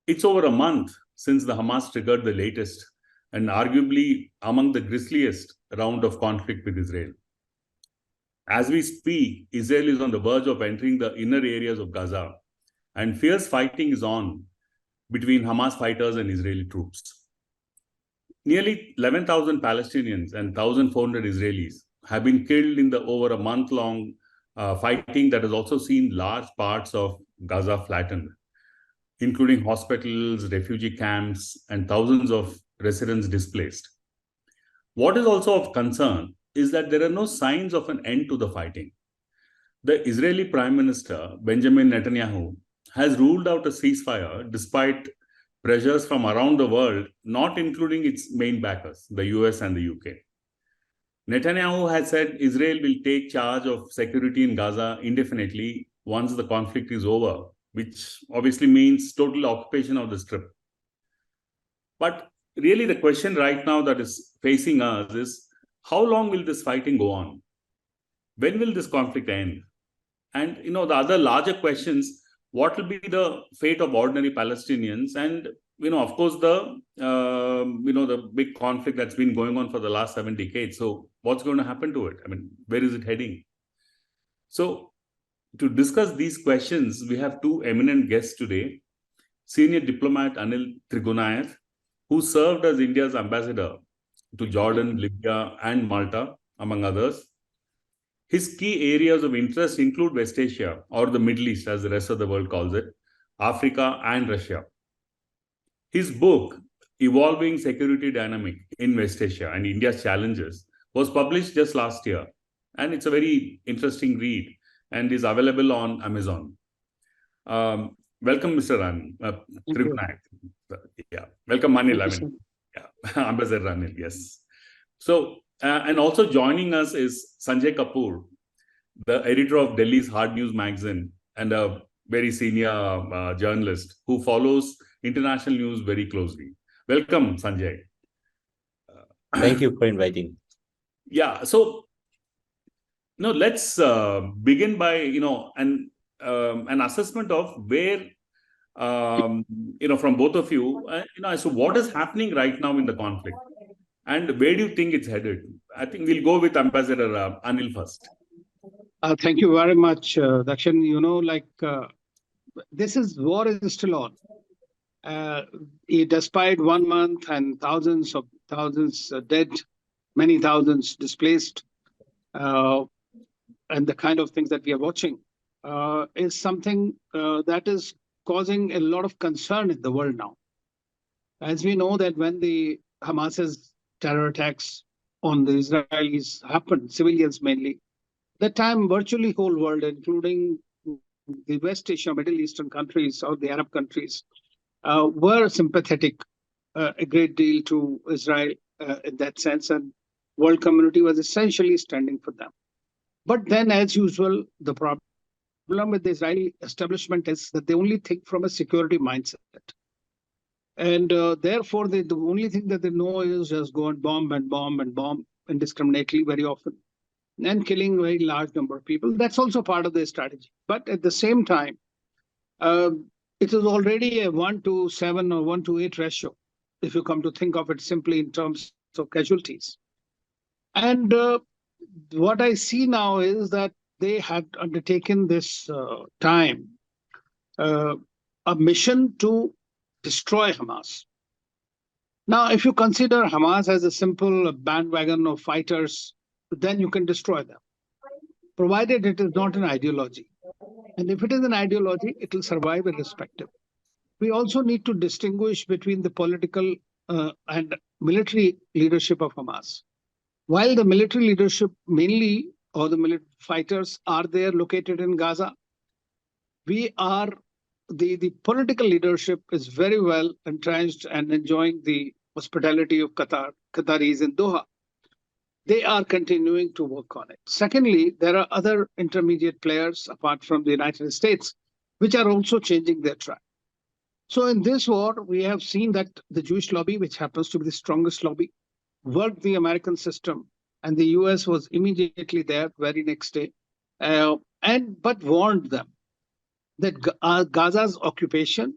It's over a month since the Hamas triggered the latest and arguably among the grisliest round of conflict with Israel. As we speak, Israel is on the verge of entering the inner areas of Gaza, and fierce fighting is on between Hamas fighters and Israeli troops. Nearly 11,000 Palestinians and 1,400 Israelis have been killed in the over a month-long fighting that has also seen large parts of Gaza flattened, including hospitals, refugee camps, and thousands of residents displaced. What is also of concern is that there are no signs of an end to the fighting. The Israeli Prime Minister Benjamin Netanyahu has ruled out a ceasefire despite pressures from around the world, not including its main backers, the US and the UK. Netanyahu has said Israel will take charge of security in Gaza indefinitely once the conflict is over, which obviously means total occupation of the strip. But really the question right now that is facing us is, how long will this fighting go on? When will this conflict end? And the other larger questions, what will be the fate of ordinary Palestinians? And of course, the big conflict that's been going on for the last 7 decades. So what's going to happen to it? I mean, where is it heading? So to discuss these questions, we have two eminent guests today. Senior diplomat Anil Trigunath, who served as India's ambassador to Jordan, Libya, and Malta, among others. His key areas of interest include West Asia, or the Middle East, as the rest of the world calls it, Africa, and Russia. His book, Evolving Security Dynamic in West Asia and India's Challenges, was published just last year. And it's a very interesting read and is available on Amazon. Welcome, Mr. Trigunath. Yeah, welcome, Anil. Ambassador Anil, yes. So, and also joining us is Sanjay Kapoor, the editor of Delhi's Hard News magazine and a very senior journalist who follows international news very closely. Welcome, Sanjay. Thank you for inviting. Yeah, so let's begin by an assessment of where from both of you, so what is happening right now in the conflict, and where do you think it's headed? I think we'll go with Ambassador Anil first. Thank you very much, Dakshin. This war is still on. Despite 1 month and thousands dead, many thousands displaced, and the kind of things that we are watching is something that is causing a lot of concern in the world now. As we know that when the Hamas's terror attacks on the Israelis happened, civilians mainly, that time virtually whole world, including the West Asia, Middle Eastern countries or the Arab countries, were sympathetic a great deal to Israel in that sense, and world community was essentially standing for them. But then, as usual, the problem with the Israeli establishment is that they only think from a security mindset. And therefore, the only thing that they know is just go and bomb indiscriminately very often, and killing a very large number of people. That's also part of their strategy. But at the same time, it is already a 1-to-7 or 1-to-8 ratio, if you come to think of it simply in terms of casualties. And what I see now is that they had undertaken this time a mission to destroy Hamas. Now, if you consider Hamas as a simple bandwagon of fighters, then you can destroy them, provided it is not an ideology. And if it is an ideology, it will survive irrespective. We also need to distinguish between the political and military leadership of Hamas. While the military leadership mainly, or the military fighters are there located in Gaza, we are, the political leadership is very well entrenched and enjoying the hospitality of Qataris in Doha. They are continuing to work on it. Secondly, there are other intermediate players apart from the United States, which are also changing their track. So in this war, we have seen that the Jewish lobby, which happens to be the strongest lobby, worked the American system, and the US was immediately there very next day, but warned them that Gaza's occupation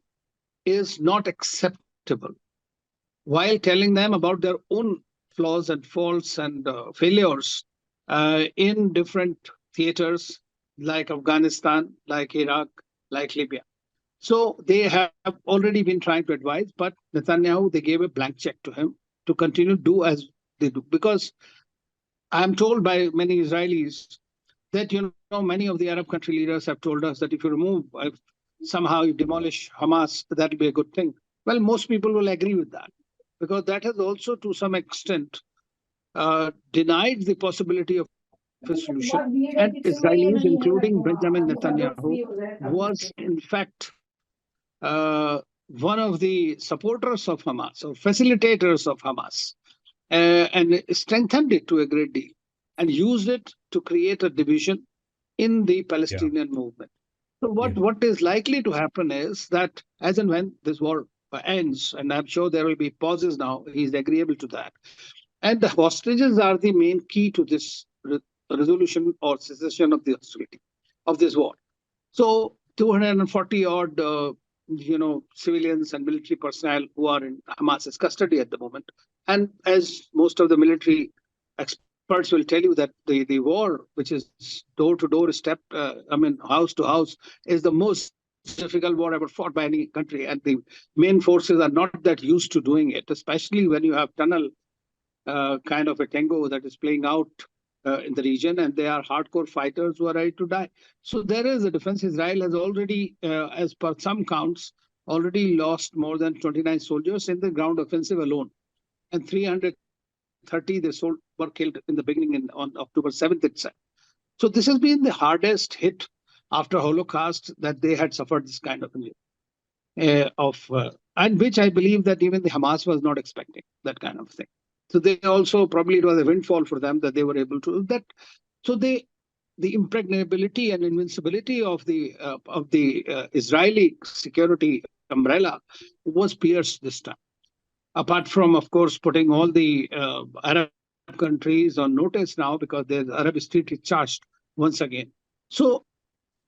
is not acceptable, while telling them about their own flaws and faults and failures in different theaters like Afghanistan, like Iraq, like Libya. So they have already been trying to advise, but Netanyahu, they gave a blank check to him to continue to do as they do. Because I'm told by many Israelis that, many of the Arab country leaders have told us that if you remove, if somehow you demolish Hamas, that'll be a good thing. Well, most people will agree with that, because that has also to some extent denied the possibility of a solution. And Israelis, including Benjamin Netanyahu, was in fact one of the supporters of Hamas or facilitators of Hamas, and strengthened it to a great deal and used it to create a division in the Palestinian movement. So what is likely to happen is that as and when this war ends, and I'm sure there will be pauses now, he's agreeable to that. And the hostages are the main key to this resolution or cessation of the hostility of this war. So 240 odd civilians and military personnel who are in Hamas's custody at the moment. And as most of the military experts will tell you, that the war, which is door to door, house to house, is the most difficult war ever fought by any country. And the main forces are not that used to doing it, especially when you have tunnel kind of a tango that is playing out in the region, and they are hardcore fighters who are ready to die. So there is a difference. Israel has already, as per some counts, already lost more than 29 soldiers in the ground offensive alone, and 330 were killed in the beginning on October 7th itself. So this has been the hardest hit after Holocaust that they had suffered this kind of and which I believe that even the Hamas was not expecting that kind of thing. So they also, probably it was a windfall for them that they were able to do that. So the impregnability and invincibility of the Israeli security umbrella was pierced this time. Apart from, of course, putting all the Arab countries on notice now, because the Arab street is charged once again. So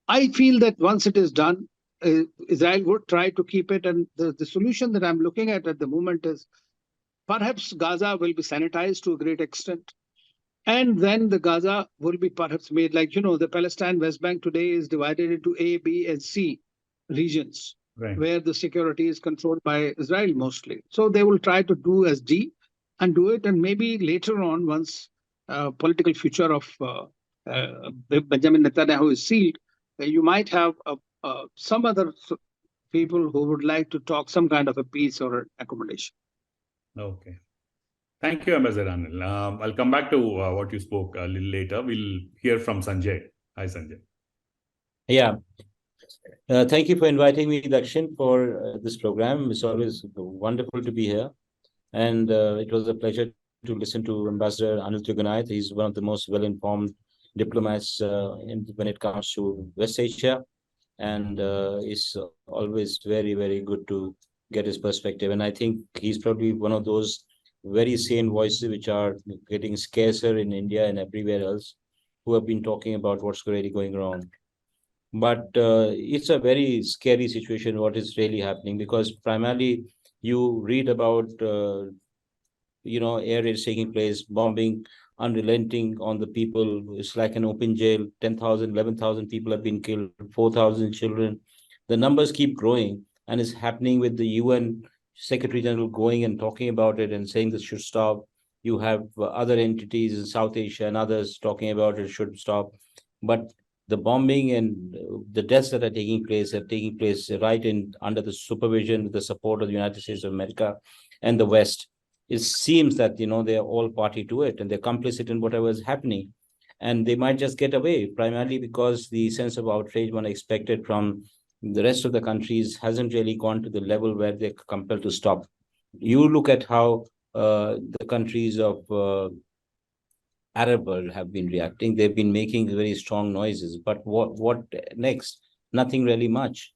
I feel that once it is done, Israel would try to keep it. And the solution that I'm looking at the moment is, perhaps Gaza will be sanitized to a great extent. And then the Gaza will be perhaps made like, the Palestine West Bank today is divided into A, B, and C regions, right, where the security is controlled by Israel mostly. So they will try to do as D and do it. And maybe later on, once political future of Benjamin Netanyahu is sealed, you might have some other people who would like to talk some kind of a peace or accommodation. Okay. Thank you, Ambassador Anil. I'll come back to what you spoke a little later. We'll hear from Sanjay. Hi, Sanjay. Yeah. Thank you for inviting me, Dakshin, for this program. It's always wonderful to be here. And it was a pleasure to listen to Ambassador Anil Tuganayat. He's one of the most well-informed diplomats when it comes to West Asia. And it's always very, very good to get his perspective. And I think he's probably one of those very sane voices which are getting scarcer in India and everywhere else, who have been talking about what's really going wrong. But it's a very scary situation, what is really happening, because primarily you read about, air raids taking place, bombing, unrelenting on the people. It's like an open jail. 10,000, 11,000 people have been killed, 4,000 children. The numbers keep growing, and it's happening with the UN Secretary General going and talking about it and saying this should stop. You have other entities in South Asia and others talking about it should stop. But the bombing and the deaths that are taking place right under the supervision, the support of the United States of America and the West. It seems that, they are all party to it and they're complicit in whatever is happening. And they might just get away, primarily because the sense of outrage one expected from the rest of the countries hasn't really gone to the level where they're compelled to stop. You look at how the countries of Arab world have been reacting. They've been making very strong noises. But what next? Nothing really much.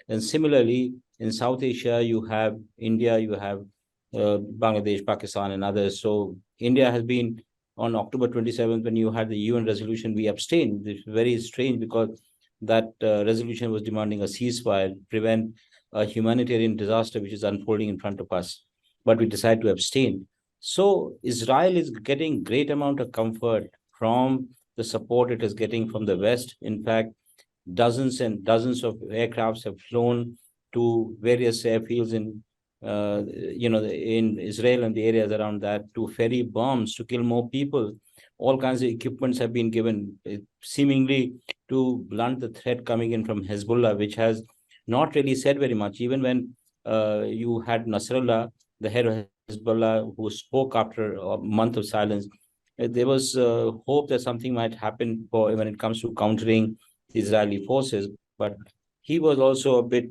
And similarly, in South Asia, you have India, you have Bangladesh, Pakistan, and others. So India has been, on October 27th, when you had the UN resolution, we abstained. It's very strange because that resolution was demanding a ceasefire, prevent a humanitarian disaster which is unfolding in front of us. But we decided to abstain. So Israel is getting great amount of comfort from the support it is getting from the West. In fact, dozens and dozens of aircrafts have flown to various airfields in Israel and the areas around that to ferry bombs to kill more people. All kinds of equipments have been given, seemingly to blunt the threat coming in from Hezbollah, which has not really said very much. Even when you had Nasrallah, the head of Hezbollah, who spoke after a month of silence, there was hope that something might happen when it comes to countering the Israeli forces. But he was also a bit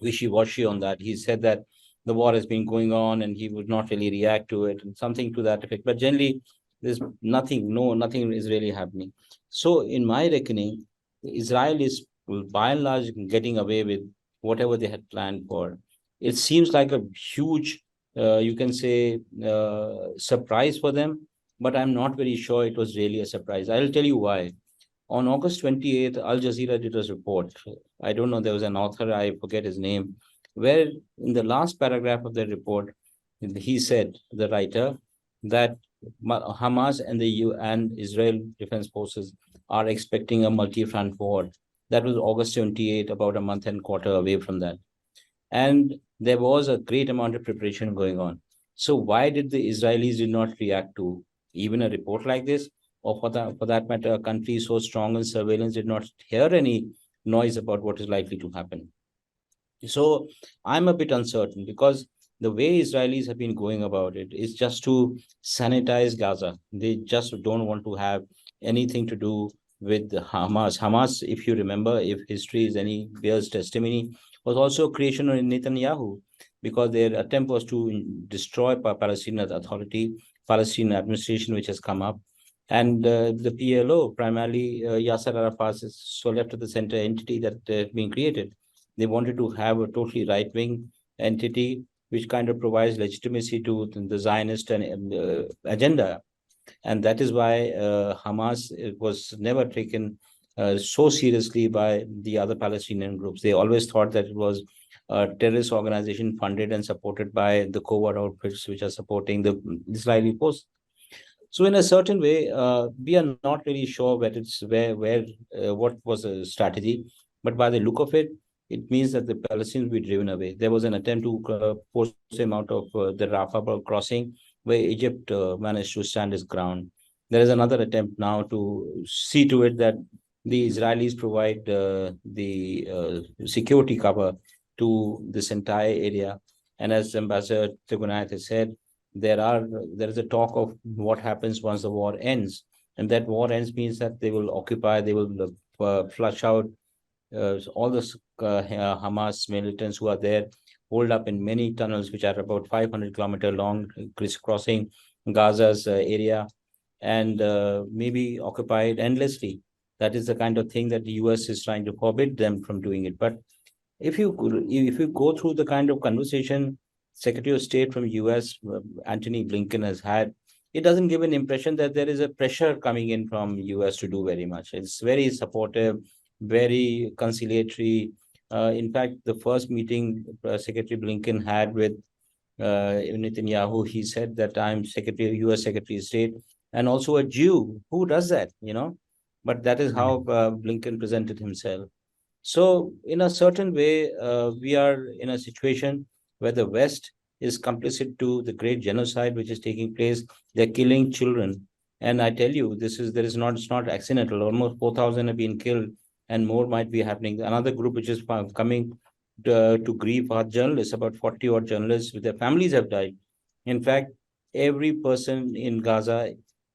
wishy-washy on that. He said that the war has been going on and he would not really react to it, and something to that effect. But generally, there's nothing is really happening. So in my reckoning, Israel is by and large getting away with whatever they had planned for. It seems like a huge, you can say, surprise for them, but I'm not very sure it was really a surprise. I'll tell you why. On August 28th, Al Jazeera did a report. I don't know, there was an author, I forget his name, where in the last paragraph of the report, he said, the writer, that Hamas and the EU and Israel Defense Forces are expecting a multi-front war. That was August 28th, about a month and quarter away from that. And there was a great amount of preparation going on. So why did the Israelis did not react to even a report like this? Or for that matter, a country so strong in surveillance did not hear any noise about what is likely to happen. So I'm a bit uncertain, because the way Israelis have been going about it is just to sanitize Gaza. They just don't want to have anything to do with Hamas. Hamas, if you remember, if history is any bears testimony, was also a creation of Netanyahu, because their attempt was to destroy Palestinian Authority, Palestinian administration, which has come up. And the PLO, primarily Yasser Arafat's so left of the center entity that being created. They wanted to have a totally right-wing entity which kind of provides legitimacy to the Zionist agenda. And that is why Hamas was never taken so seriously by the other Palestinian groups. They always thought that it was a terrorist organization funded and supported by the covert outfits which are supporting the Israeli force. So in a certain way, we are not really sure what was the strategy, but by the look of it, it means that the Palestinians will be driven away. There was an attempt to force them out of the Rafah crossing, where Egypt managed to stand its ground. There is another attempt now to see to it that the Israelis provide the security cover to this entire area. And as Ambassador Tigunayat has said, there is a talk of what happens once the war ends. And that war ends means that they will occupy, they will flush out all the Hamas militants who are there, hold up in many tunnels, which are about 500-kilometer long, crisscrossing Gaza's area, and maybe occupy it endlessly. That is the kind of thing that the US is trying to forbid them from doing it. But if you go through the kind of conversation Secretary of State from US, Antony Blinken, has had, it doesn't give an impression that there is a pressure coming in from US to do very much. It's very supportive, very conciliatory. In fact, the first meeting Secretary Blinken had with Netanyahu, he said that I'm US Secretary of State and also a Jew. Who does that, But that is how Blinken presented himself. So in a certain way, we are in a situation where the West is complicit to the great genocide which is taking place. They're killing children. And I tell you, it's not accidental. Almost 4,000 have been killed and more might be happening. Another group which is coming to grief are journalists. About 40 odd journalists with their families have died. In fact, every person in Gaza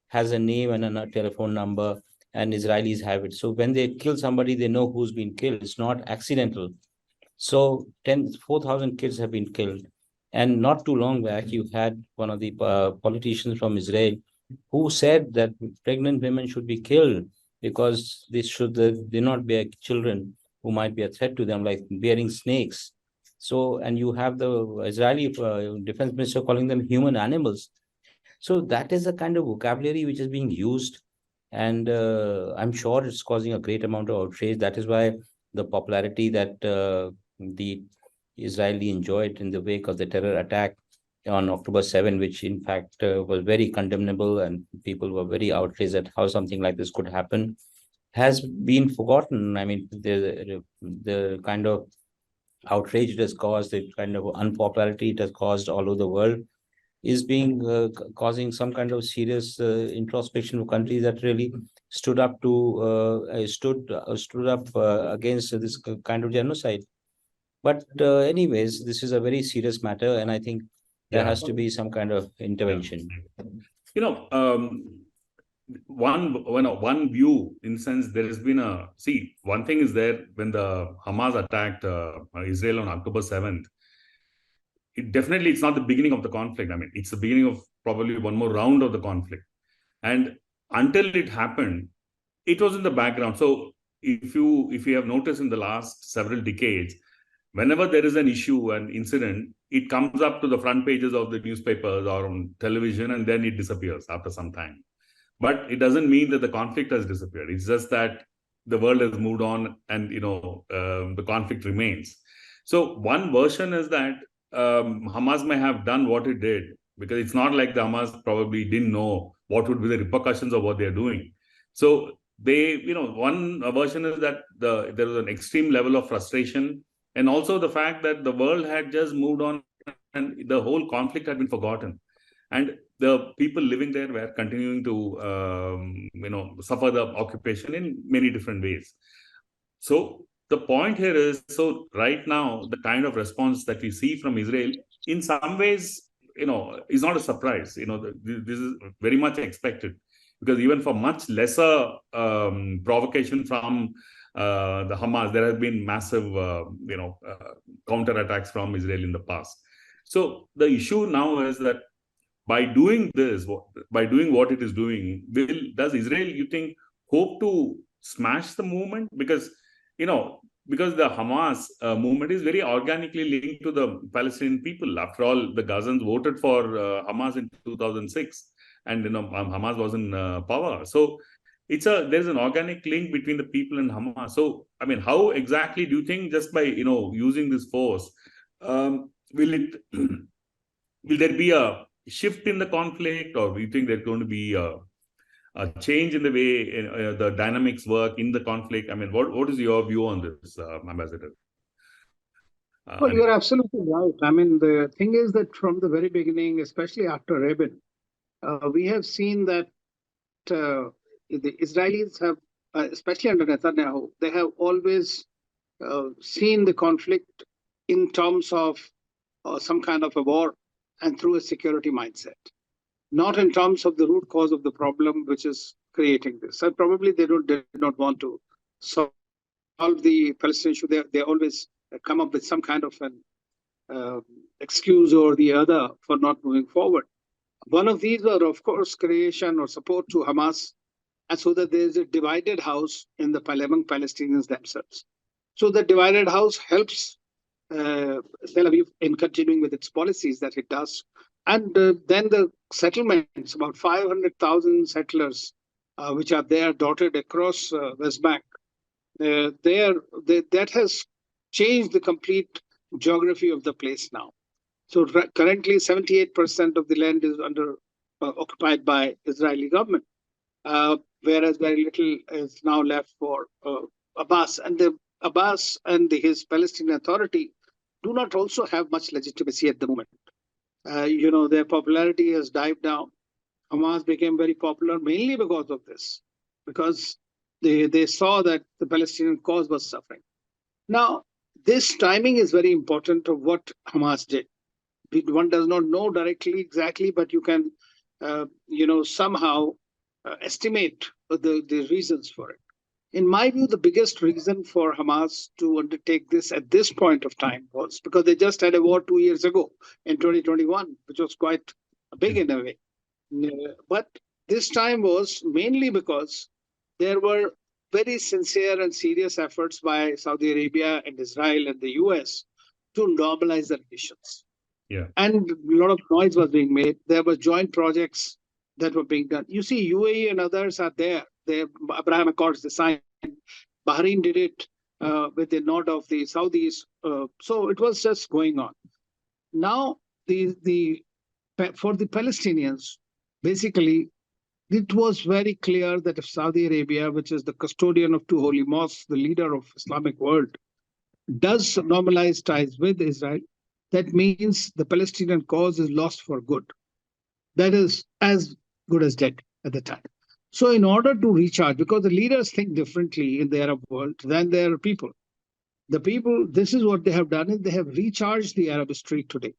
has a name and a telephone number, and Israelis have it. So when they kill somebody, they know who's been killed. It's not accidental. So 4,000 kids have been killed. And not too long back, you had one of the politicians from Israel who said that pregnant women should be killed because they not bear children who might be a threat to them, like bearing snakes. So, and you have the Israeli defense minister calling them human animals. So that is the kind of vocabulary which is being used. And I'm sure it's causing a great amount of outrage. That is why the popularity that the Israeli enjoyed in the wake of the terror attack on October 7, which in fact was very condemnable, and people were very outraged at how something like this could happen, has been forgotten. I mean, the kind of outrage it has caused, the kind of unpopularity it has caused all over the world, is being causing some kind of serious introspection of countries that really stood up against this kind of genocide. But anyways, this is a very serious matter, and I think there has to be some kind of intervention. You know, one view, in the sense, there has been one thing is there, when the Hamas attacked Israel on October 7th, it's not the beginning of the conflict. I mean, it's the beginning of probably one more round of the conflict. And until it happened, it was in the background. So if you have noticed in the last several decades, whenever there is an issue, an incident, it comes up to the front pages of the newspapers or on television, and then it disappears after some time. But it doesn't mean that the conflict has disappeared. It's just that the world has moved on, and the conflict remains. So one version is that Hamas may have done what it did because it's not like the Hamas probably didn't know what would be the repercussions of what they're doing. So they, one version is that there was an extreme level of frustration, and also the fact that the world had just moved on and the whole conflict had been forgotten. And the people living there were continuing to, suffer the occupation in many different ways. So the point here is, so right now, the kind of response that we see from Israel, in some ways, is not a surprise. This is very much expected, because even for much lesser provocation from the Hamas, there have been massive, counterattacks from Israel in the past. So the issue now is that by doing what it is doing, does Israel, you think, hope to smash the movement? Because the Hamas movement is very organically linked to the Palestinian people. After all, the Gazans voted for Hamas in 2006, and Hamas was in power. So there's an organic link between the people and Hamas. So I mean, how exactly do you think, just by using this force, will there be a shift in the conflict, or do you think there's going to be a change in the way the dynamics work in the conflict? I mean, what is your view on this, Ambassador? Well, you're absolutely right. I mean, the thing is that from the very beginning, especially after Rabin, we have seen that the Israelis have, especially under Netanyahu, they have always seen the conflict in terms of some kind of a war and through a security mindset, not in terms of the root cause of the problem which is creating this. And probably they did not want to solve the Palestinian issue. They always come up with some kind of an excuse or the other for not moving forward. One of these were, of course, creation or support to Hamas, and so that there is a divided house among Palestinians themselves. So the divided house helps Tel Aviv in continuing with its policies that it does. And then the settlements, about 500,000 settlers, which are there dotted across West Bank, that has changed the complete geography of the place now. So currently, 78% of the land is occupied by Israeli government, whereas very little is now left for Abbas. And Abbas and his Palestinian Authority do not also have much legitimacy at the moment. Their popularity has dived down. Hamas became very popular mainly because of this, because they saw that the Palestinian cause was suffering. Now, this timing is very important of what Hamas did. One does not know directly exactly, but you can, somehow estimate the reasons for it. In my view, the biggest reason for Hamas to undertake this at this point of time was because they just had a war 2 years ago in 2021, which was quite big in a way. But this time was mainly because there were very sincere and serious efforts by Saudi Arabia and Israel and the US to normalize the relations. Yeah. And a lot of noise was being made. There were joint projects that were being done. You see, UAE and others are there The Abraham Accords they signed. Bahrain did it with the nod of the Saudis. So it was just going on. Now, for the Palestinians, basically, it was very clear that if Saudi Arabia, which is the custodian of two holy mosques, the leader of Islamic world, does normalize ties with Israel, that means the Palestinian cause is lost for good. That is as good as dead at the time. So in order to recharge, because the leaders think differently in the Arab world than their people. The people, this is what they have done, is they have recharged the Arab street today.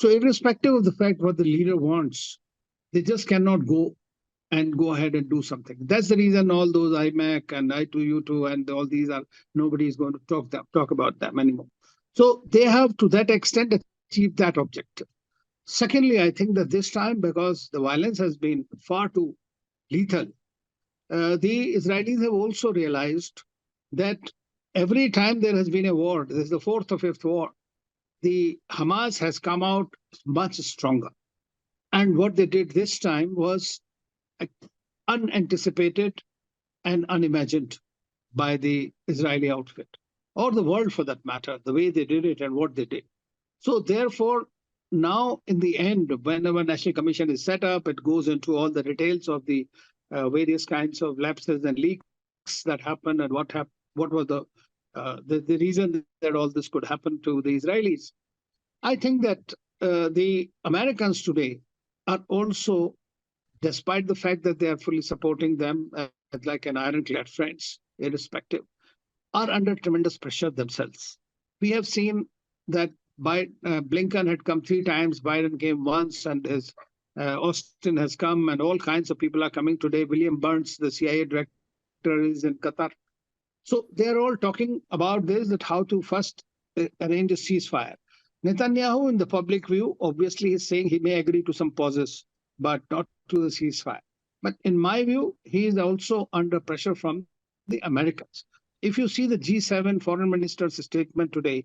So irrespective of the fact what the leader wants, they just cannot go ahead and do something. That's the reason all those IMAC and I2U2 and all these are, nobody is going to talk about them anymore. So they have to that extent achieved that objective. Secondly, I think that this time, because the violence has been far too lethal, the Israelis have also realized that every time there has been a war, this is the fourth or fifth war, the Hamas has come out much stronger. And what they did this time was unanticipated and unimagined by the Israeli outfit, or the world for that matter, the way they did it and what they did. So therefore, now in the end, whenever National Commission is set up, it goes into all the details of the various kinds of lapses and leaks that happened and what was the reason that all this could happen to the Israelis. I think that the Americans today are also, despite the fact that they are fully supporting them like an ironclad friends, irrespective, are under tremendous pressure themselves. We have seen that Blinken had come 3 times, Biden came once, and his Austin has come, and all kinds of people are coming today. William Burns, the CIA director, is in Qatar. So they're all talking about this, that how to first arrange a ceasefire. Netanyahu, in the public view, obviously is saying he may agree to some pauses, but not to the ceasefire. But in my view, he is also under pressure from the Americans. If you see the G7 foreign minister's statement today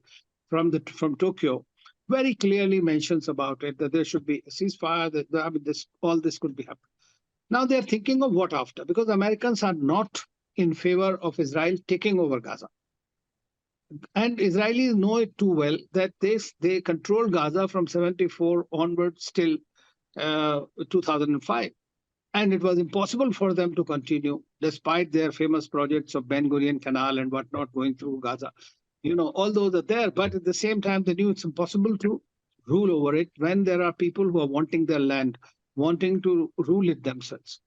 from Tokyo, very clearly mentions about it, that there should be a ceasefire, that all this could be happening. Now they're thinking of what after, because Americans are not in favor of Israel taking over Gaza. And Israelis know it too well that they controlled Gaza from 1974 onwards till 2005. And it was impossible for them to continue, despite their famous projects of Ben Gurion Canal and whatnot going through Gaza. You know, all those are there, but at the same time, they knew it's impossible to rule over it when there are people who are wanting their land, wanting to rule it themselves.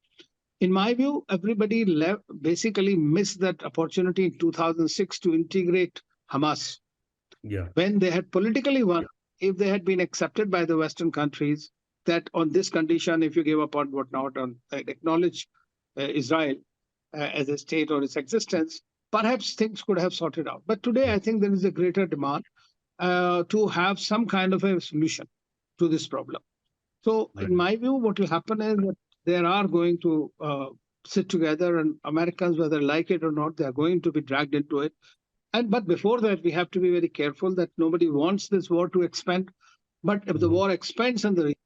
In my view, everybody basically missed that opportunity in 2006 to integrate Hamas. Yeah. When they had politically won, if they had been accepted by the Western countries, that on this condition, if you give up on whatnot, on acknowledge Israel as a state or its existence, perhaps things could have sorted out. But today, I think there is a greater demand to have some kind of a solution to this problem. So in my view, what will happen is that they are going to sit together, and Americans, whether like it or not, they are going to be dragged into it. But before that, we have to be very careful that nobody wants this war to expand. But if the war expands in the region,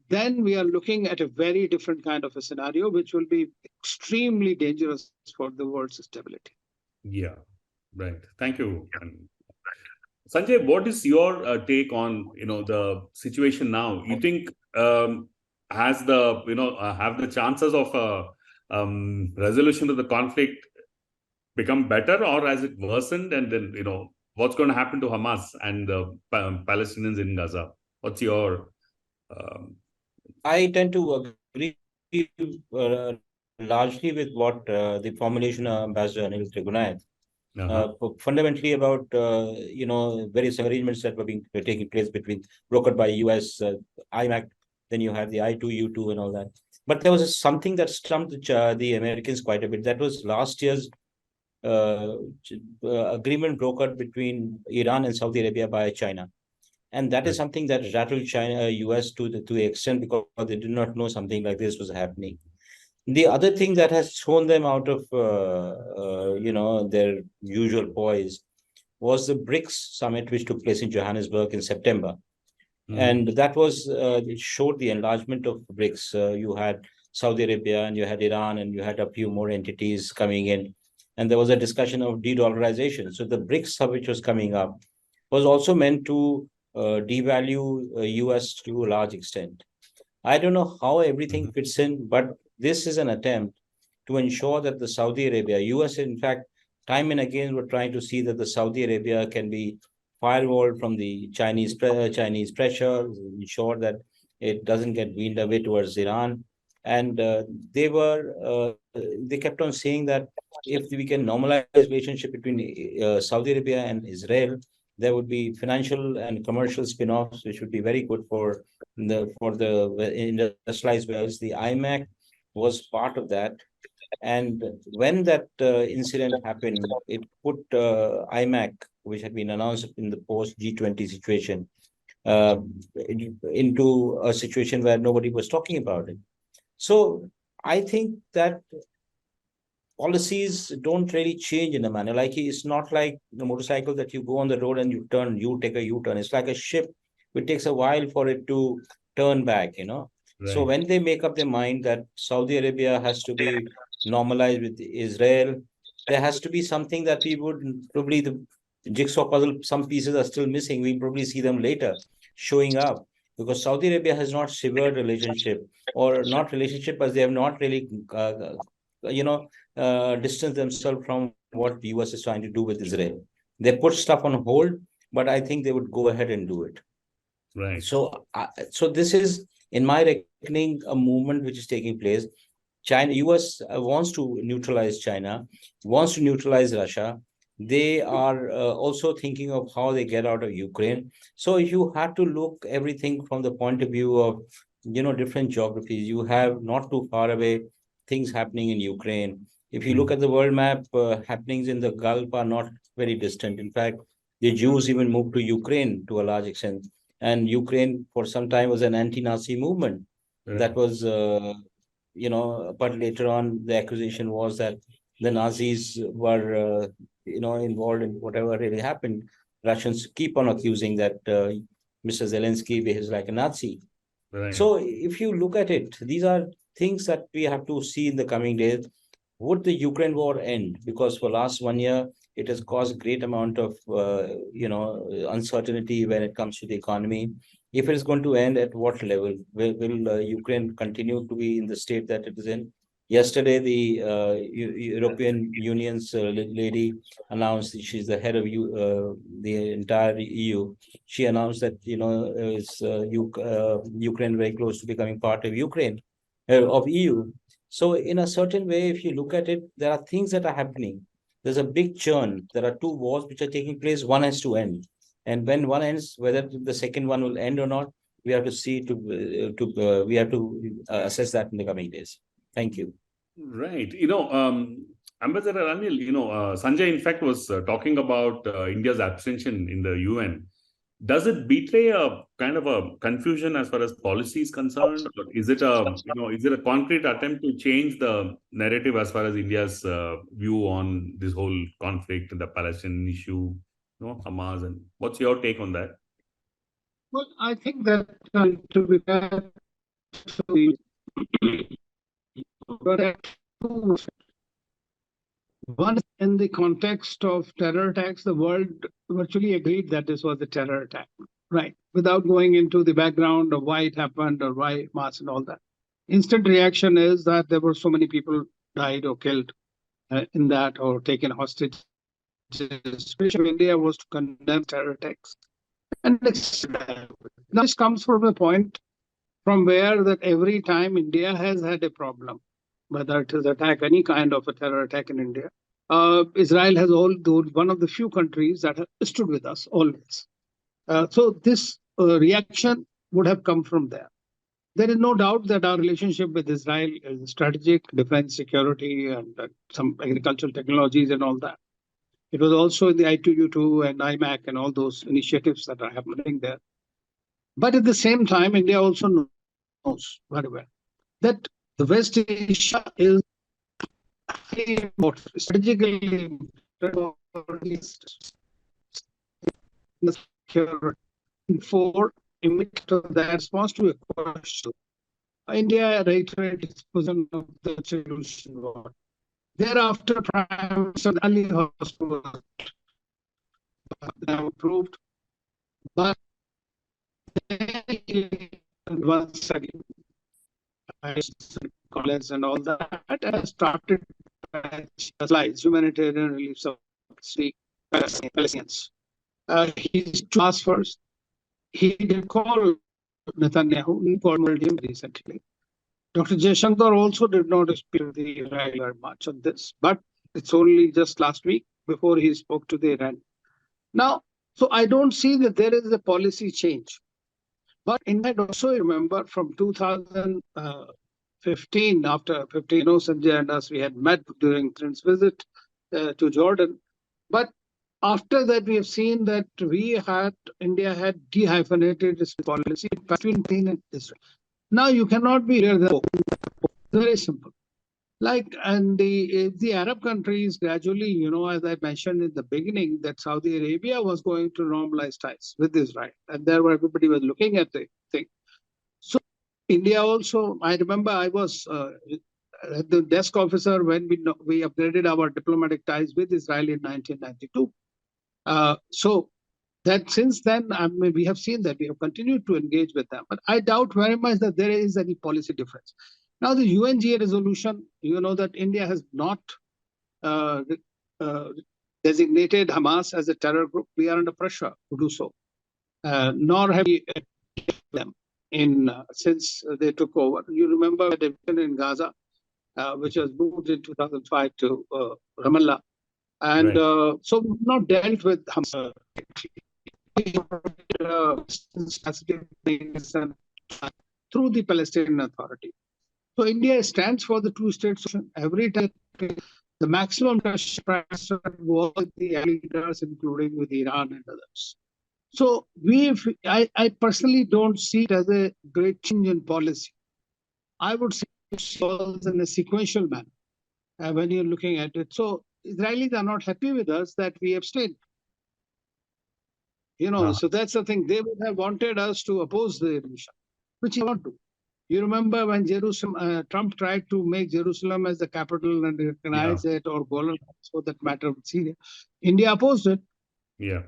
then we are looking at a very different kind of a scenario, which will be extremely dangerous for the world's stability. Yeah, right. Thank you. Sanjay, what is your take on the situation now? You think have the chances of resolution of the conflict become better, or has it worsened? And then what's going to happen to Hamas and the Palestinians in Gaza? What's your I tend to agree largely with what the formulation of Ambassador Anil Trigunath, fundamentally about various arrangements that were taking place brokered by US, IMAC, then you have the I2U2 and all that. But there was something that stumped the Americans quite a bit. That was last year's agreement brokered between Iran and Saudi Arabia by China. And that is something that rattled China, US to the extent because they did not know something like this was happening. The other thing that has thrown them out of their usual poise was the BRICS summit, which took place in Johannesburg in September. And that was it showed the enlargement of BRICS. You had Saudi Arabia, and you had Iran, and you had a few more entities coming in. And there was a discussion of de-dollarization. So the BRICS, which was coming up, was also meant to devalue US to a large extent. I don't know how everything fits in, but this is an attempt to ensure that the Saudi Arabia, US, in fact, time and again, we're trying to see that the Saudi Arabia can be firewalled from the Chinese pressure, ensure that it doesn't get weaned away towards Iran. And they kept on saying that if we can normalize relationship between Saudi Arabia and Israel, there would be financial and commercial spin-offs, which would be very good for the industrialized worlds. The IMAC was part of that. And when that incident happened, it put IMAC, which had been announced in the post G20 situation, uh, into a situation where nobody was talking about it. So I think that policies don't really change in a manner. Like it's not like the motorcycle that you go on the road and you take a U-turn. It's like a ship. It takes a while for it to turn back, you know. So Right. when they make up their mind that Saudi Arabia has to be normalized with Israel, there has to be something that we would probably the jigsaw puzzle, some pieces are still missing. We probably see them later showing up because Saudi Arabia has not severed relationship or not relationship, but they have not really, you know, distance themselves from what the US is trying to do with Israel. They put stuff on hold, but I think they would go ahead and do it. Right. So this is, in my reckoning, a movement which is taking place. US wants to neutralize China, wants to neutralize Russia. They are also thinking of how they get out of Ukraine. So you have to look everything from the point of view of, different geographies. You have not too far away things happening in Ukraine. If you look at the world map, happenings in the Gulf are not very distant. In fact, the Jews even moved to Ukraine to a large extent. And Ukraine, for some time, was an anti-Nazi movement. Right. That was, but later on, the accusation was that the Nazis were, involved in whatever really happened. Russians keep on accusing that Mr. Zelensky behaves like a Nazi. Right. So if you look at it, these are things that we have to see in the coming days. Would the Ukraine war end? Because for last 1 year, it has caused great amount of, uncertainty when it comes to the economy. If it is going to end, at what level? Will Ukraine continue to be in the state that it is in? Yesterday, the European Union's lady announced, she's the head of the entire EU. She announced that, Ukraine very close to becoming part of of EU. So in a certain way, if you look at it, there are things that are happening. There's a big churn. There are two wars which are taking place. One has to end. And when one ends, whether the second one will end or not, we have to see we have to assess that in the coming days. Thank you. Right. Ambassador Anil, Sanjay, in fact, was talking about India's abstention in the UN. Does it betray a kind of a confusion as far as policy is concerned? Or is it a concrete attempt to change the narrative as far as India's view on this whole conflict and the Palestinian issue, Hamas, and what's your take on that? Well, I think that to be fair, one, in the context of terror attacks, the world virtually agreed that this was a terror attack, right? Without going into the background of why it happened or why Hamas and all that. Instant reaction is that there were so many people died or killed in that or taken hostage. India was to condemn terror attacks. And now this comes from a point from where that every time India has had a problem, whether it is any kind of a terror attack in India, Israel has one of the few countries that have stood with us always. So this reaction would have come from there. There is no doubt that our relationship with Israel is strategic, defense, security, and some agricultural technologies and all that. It was also in the I2U2 and IMAC and all those initiatives that are happening there. But at the same time, India also knows very well that the West Asia is strategically for the response to a question. India reiterated its position of the solution war. Thereafter, Prime Minister Ali was approved, but once again, college and all that has started supplies humanitarian relief of Palestinians. He's asked first. He did call Netanyahu. He called him recently. Dr. Jaishankar also did not speak to the Israel very much on this, but it's only just last week before he spoke to the Iran. Now, so I don't see that there is a policy change. But in fact, also remember from 2015, after 15, Sanjay and us, we had met during Prince's visit to Jordan. But after that, we have seen that India had dehyphenated its policy between Palestine and Israel. Now you cannot be here. Very simple. And the Arab countries gradually, as I mentioned in the beginning, that Saudi Arabia was going to normalize ties with Israel, and there everybody was looking at the thing. So India also, I remember I was the desk officer when we upgraded our diplomatic ties with Israel in 1992. So that since then, we have seen that we have continued to engage with them, but I doubt very much that there is any policy difference. Now, the UNGA resolution, that India has not designated Hamas as a terror group. We are under pressure to do so, nor have we them since they took over. You remember the division in Gaza, which was moved in 2005 to Ramallah, and right. So we've not dealt with Hamas. Through the Palestinian Authority. So India stands for the two-state solution. Every time the maximum pressure was with the leaders, including with Iran and others. So I personally don't see it as a great change in policy. I would say it was in a sequential manner when you're looking at it. So Israelis are not happy with us that we abstained. So that's the thing. They would have wanted us to oppose the resolution, which you want to. You remember when Trump tried to make Jerusalem as the capital and recognize it, or Golan, for that matter, with Syria. India opposed it. Yeah,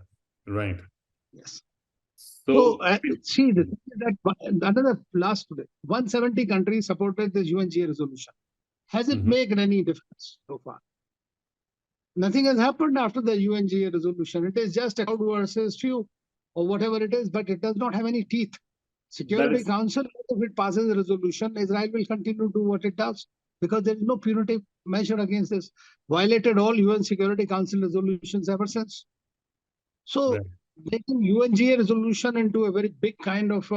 right. Yes. So see, that another last today, 170 countries supported the UNGA resolution. Has it made any difference so far? Nothing has happened after the UNGA resolution. It is just a crowd versus few, or whatever it is, but it does not have any teeth. Security Council, if it passes a resolution, Israel will continue to do what it does, because there is no punitive measure against this. Violated all UN Security Council resolutions ever since. So making UNGA resolution into a very big kind of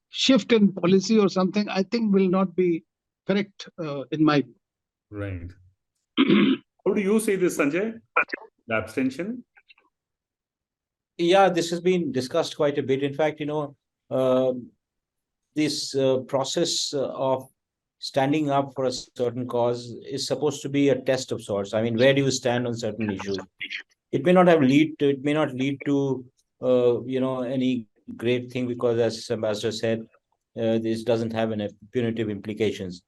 shift in policy or something, I think will not be correct in my view. Right. How do you see this, Sanjay? The abstention? Yeah, this has been discussed quite a bit. In fact, this process of standing up for a certain cause is supposed to be a test of sorts. I mean, where do you stand on certain issues? It may not lead to any great thing, because, as Ambassador said, this doesn't have any punitive implications.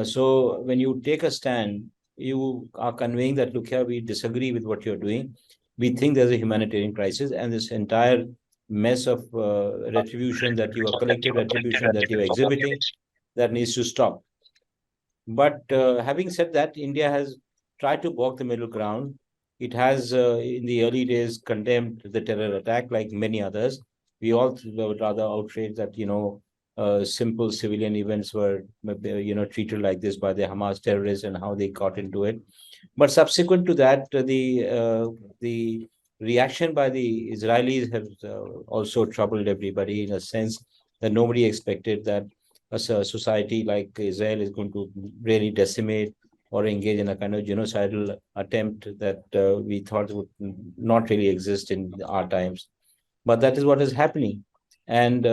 So when you take a stand, you are conveying that, look here, we disagree with what you're doing. We think there's a humanitarian crisis, and this entire mess of retribution that you are, collective retribution that you're exhibiting, that needs to stop. But having said that, India has tried to walk the middle ground. It has, in the early days, condemned the terror attack like many others. We all were rather outraged that, simple civilian events were, treated like this by the Hamas terrorists and how they got into it. But subsequent to that, the reaction by the Israelis has also troubled everybody, in a sense that nobody expected that a society like Israel is going to really decimate or engage in a kind of genocidal attempt that we thought would not really exist in our times. But that is what is happening. And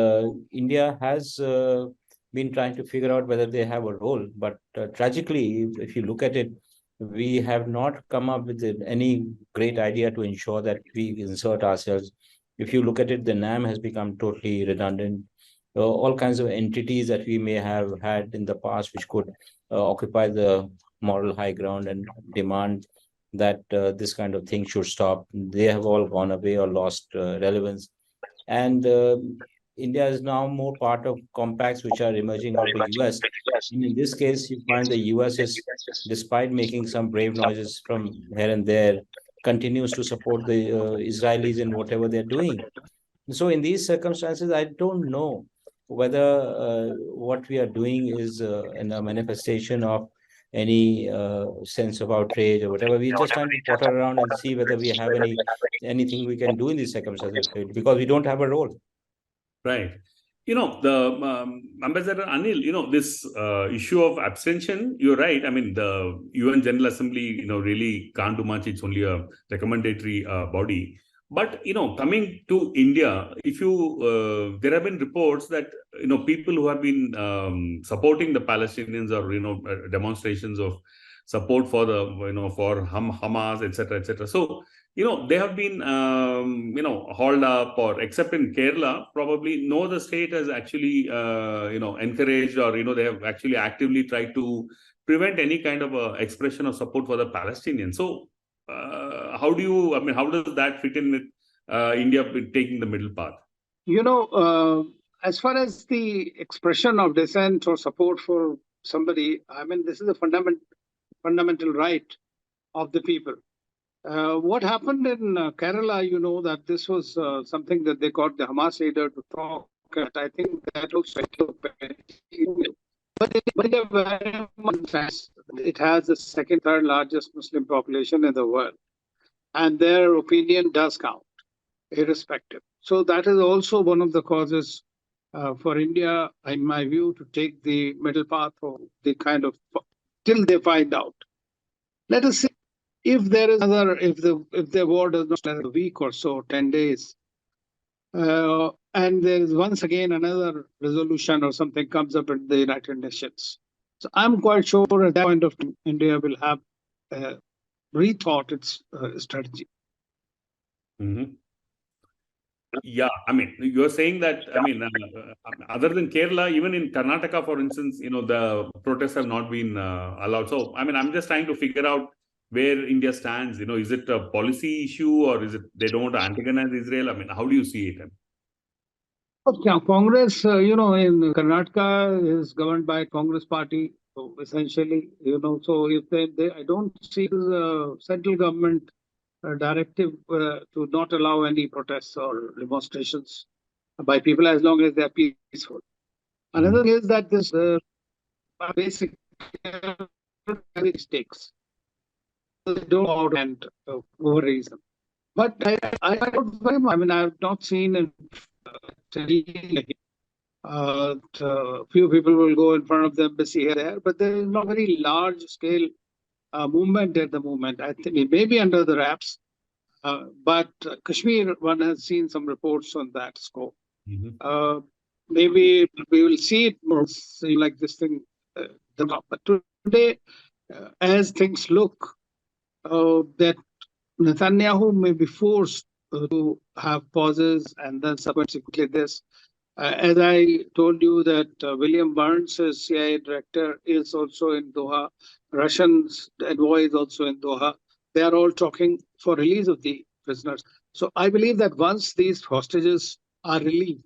India has been trying to figure out whether they have a role. But tragically, if you look at it, we have not come up with any great idea to ensure that we insert ourselves. If you look at it, the NAM has become totally redundant. all kinds of entities that we may have had in the past, which could occupy the moral high ground and demand that this kind of thing should stop. They have all gone away or lost relevance. And India is now more part of compacts which are emerging out of the US. And in this case, you find the US is, despite making some brave noises from here and there, continues to support the Israelis in whatever they're doing. So in these circumstances, I don't know whether what we are doing is in a manifestation of any sense of outrage or whatever. We're just trying to potter around and see whether we have anything we can do in these circumstances, because we don't have a role. Right. The Ambassador Anil, this issue of abstention, you're right. I mean, the UN General Assembly, really can't do much. It's only a recommendatory body. But, coming to India, if there have been reports that, people who have been supporting the Palestinians or, demonstrations of support for for Hamas, etc., etc. So, they have been, hauled up, or except in Kerala, probably no other state has actually, encouraged, or, they have actually actively tried to prevent any kind of expression of support for the Palestinians. So, how does that fit in with India taking the middle path? As far as the expression of dissent or support for somebody, I mean, this is a fundamental right of the people. What happened in Kerala, that this was something that they got the Hamas leader to talk at. I think that looks like but it has the second, third largest Muslim population in the world, and their opinion does count, irrespective. So that is also one of the causes for India, in my view, to take the middle path, or the kind of till they find out. Let us see. If there is if the war does not last a week or so, 10 days, and there is once again another resolution or something comes up at the United Nations, so I'm quite sure at that point of time, India will have rethought its strategy. Mm-hmm. Yeah, I mean, you're saying that, I mean, other than Kerala, even in Karnataka, for instance, the protests have not been allowed. So, I mean, I'm just trying to figure out where India stands. Is it a policy issue, or is it they don't want to antagonize Israel? I mean, how do you see it? Yeah, Congress, in Karnataka is governed by Congress party. So essentially, so if I don't see the central government directive to not allow any protests or demonstrations by people as long as they are peaceful. Another is that this basic mistakes. They don't out and over reason. But I don't very much. I mean, I have not seen in few people will go in front of the embassy here there, but there is not very large scale movement at the moment. I think it may be under the wraps, but Kashmir, one has seen some reports on that scope. Maybe we will see it more like this thing. But today, as things look, that Netanyahu may be forced to have pauses and then subsequently this. As I told you that William Burns, as CIA director, is also in Doha. Russians envoy is also in Doha. They are all talking for release of the prisoners. So I believe that once these hostages are relieved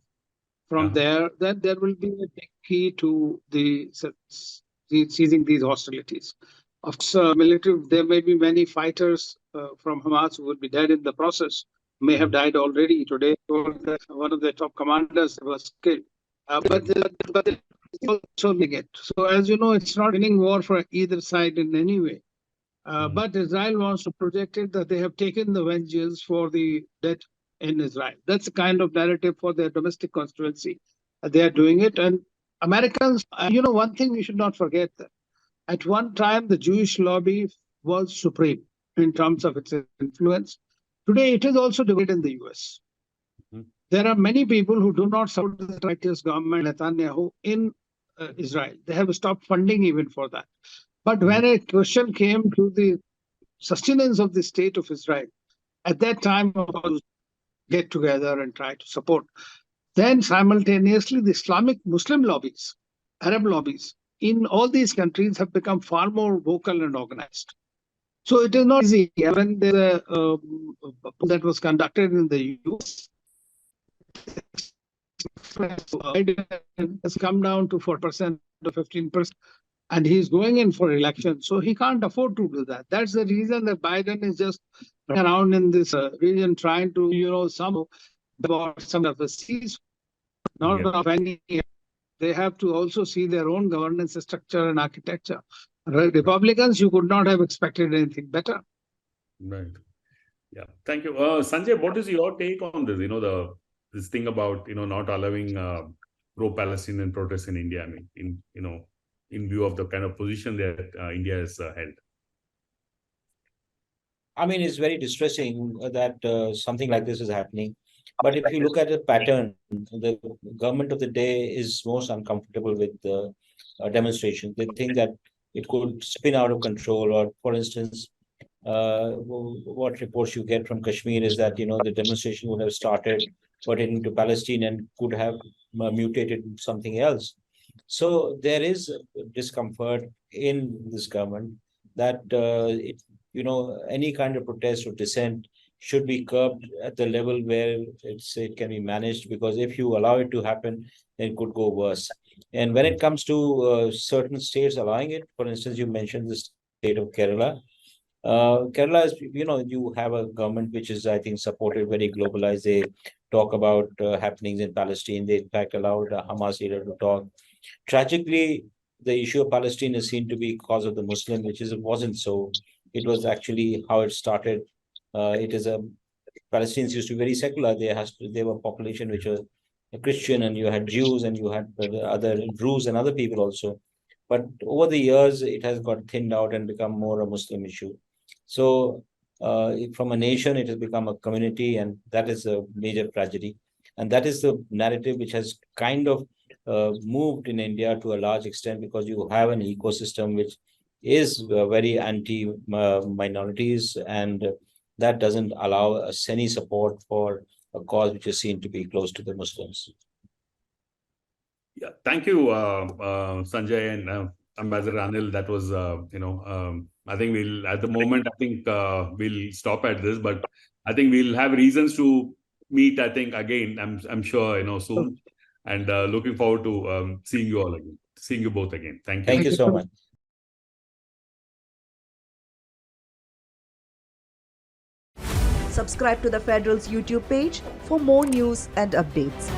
from there, then there will be a big key to the seizing these hostilities. Of course, military, there may be many fighters from Hamas who would be dead in the process, may have died already today. One of the top commanders was killed. But they also make it. So as you know, it's not winning war for either side in any way. But Israel wants to project it that they have taken the vengeance for the death in Israel. That's the kind of narrative for their domestic constituency. They are doing it. And Americans, one thing we should not forget that at one time, the Jewish lobby was supreme in terms of its influence. Today, it is also divided in the US. There are many people who do not support the righteous government, Netanyahu, in Israel. They have stopped funding even for that. But when a question came to the sustenance of the state of Israel, at that time, get together and try to support. then simultaneously the Islamic Muslim lobbies, Arab lobbies in all these countries have become far more vocal and organized. So it is not easy. When the that was conducted in the US, has come down to 4% or 15%, and he's going in for election. So he can't afford to do that. That's the reason that Biden is just around in this region trying to, some about some of the seas, not of any. They have to also see their own governance structure and architecture. Republicans, you could not have expected anything better. Right. Yeah. Thank you. Sanjay, what is your take on this? This thing about, not allowing pro-Palestinian protests in India. I mean, in view of the kind of position that India has held. I mean, it's very distressing that something like this is happening. But if you look at the pattern, the government of the day is most uncomfortable with the demonstration. They think that it could spin out of control. Or, for instance, what reports you get from Kashmir is that, the demonstration would have started pertaining to Palestine and could have mutated something else. So there is discomfort in this government that any kind of protest or dissent should be curbed at the level where it can be managed, because if you allow it to happen, then it could go worse. And when it comes to certain states allowing it, for instance, you mentioned the state of Kerala. Kerala is, you have a government which is, I think, supported, very globalized. They talk about happenings in Palestine. They, in fact, allowed a Hamas leader to talk. Tragically, the issue of Palestine is seen to be cause of the Muslim, which wasn't so. It was actually how it started. Palestinians used to be very secular. They were a population which was Christian, and you had Jews, and you had other Druze and other people also. But over the years, it has got thinned out and become more a Muslim issue. So from a nation, it has become a community, and that is a major tragedy. And that is the narrative which has kind of moved in India to a large extent, because you have an ecosystem which is very anti-minorities, and that doesn't allow us any support for a cause which is seen to be close to the Muslims. Yeah, thank you, Sanjay and Ambassador Anil. That was, I think at the moment, we'll stop at this, but I think we'll have reasons to meet, I think, again, I'm sure, soon. And looking forward to seeing you both again. Thank you. Thank you so much. Subscribe to the Federal's YouTube page for more news and updates.